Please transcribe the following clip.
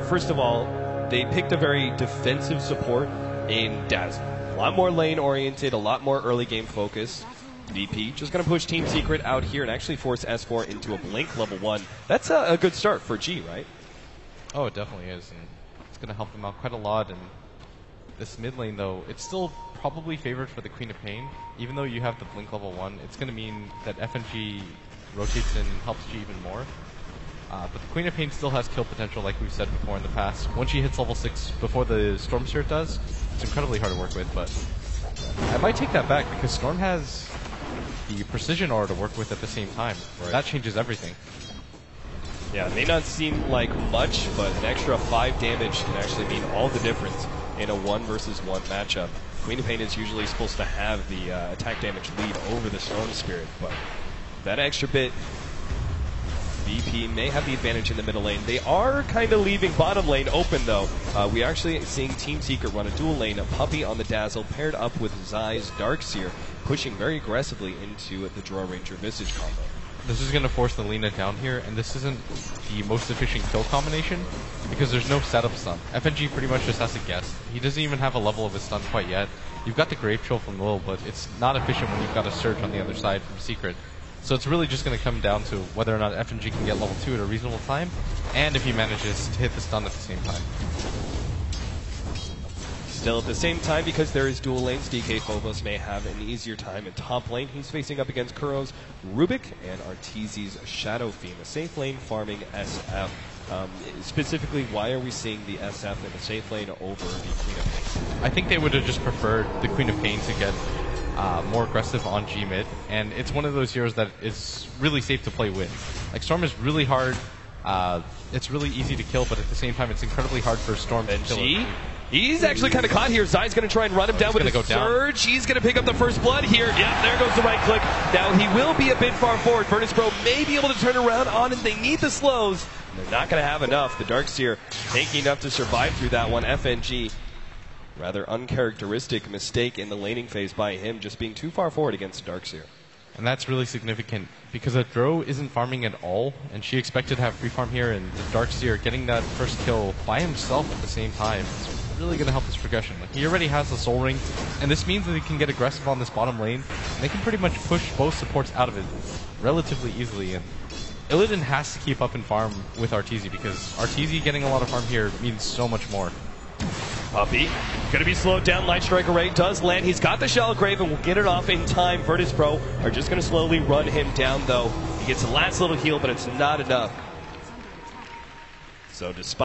First of all, they picked a very defensive support in Dazzle. A lot more lane-oriented, a lot more early game focus. VP just going to push Team Secret out here and actually force S4 into a Blink level 1. That's a good start for G, right? Oh, it definitely is. And it's going to help them out quite a lot. And this mid lane, though, it's still probably favored for the Queen of Pain. Even though you have the Blink level 1, it's going to mean that FNG rotates in and helps G even more. But the Queen of Pain still has kill potential, like we've said before in the past. Once she hits level 6 before the Storm Spirit does, it's incredibly hard to work with. But I might take that back because Storm has the Precision Aura to work with at the same time. Right. That changes everything. Yeah, it may not seem like much, but an extra 5 damage can actually mean all the difference in a 1 versus 1 matchup. Queen of Pain is usually supposed to have the attack damage lead over the Storm Spirit, but that extra bit, VP may have the advantage in the middle lane. They are kind of leaving bottom lane open, though. We are actually seeing Team Secret run a dual lane, a Puppey on the Dazzle, paired up with Zai's Darkseer, pushing very aggressively into the Draw Ranger Visage combo. This is going to force the Lina down here, and this isn't the most efficient kill combination because there's no setup stun. FNG pretty much just has to guess. He doesn't even have a level of his stun quite yet. You've got the Grave Chill from Lil, but it's not efficient when you've got a Surge on the other side from Secret. So it's really just going to come down to whether or not FNG can get level 2 at a reasonable time, and if he manages to hit the stun at the same time. Still at the same time, because there is dual lanes, DK Phobos may have an easier time in top lane. He's facing up against Kuro's Rubik and Arteezy's Shadow Fiend, a safe lane farming SF. Specifically, why are we seeing the SF in the safe lane over the Queen of Pain? I think they would have just preferred the Queen of Pain to get more aggressive on G mid, and it's one of those heroes that is really safe to play with. Like, Storm is really hard, it's really easy to kill, but at the same time it's incredibly hard for Storm to kill G? He's actually kind of caught here. Zai's going to try and run him down with his Surge. He's going to pick up the first blood here. Yeah, there goes the right click. Now he will be a bit far forward. Virtus.pro may be able to turn around on him. They need the slows. They're not going to have enough. The Darkseer taking enough to survive through that one. FNG, rather uncharacteristic mistake in the laning phase by him, just being too far forward against Darkseer. And that's really significant because a Dro isn't farming at all, and she expected to have free farm here, and the Darkseer getting that first kill by himself at the same time is really going to help his progression. Like, he already has the Soul Ring, and this means that he can get aggressive on this bottom lane, and they can pretty much push both supports out of it relatively easily. And Illidan has to keep up in farm with Arteezy because Arteezy getting a lot of farm here means so much more. Puppey going to be slowed down. Light Strike Array does land. He's got the Shell Grave and will get it off in time. Virtus.pro are just going to slowly run him down, though. He gets the last little heal, but it's not enough. So despite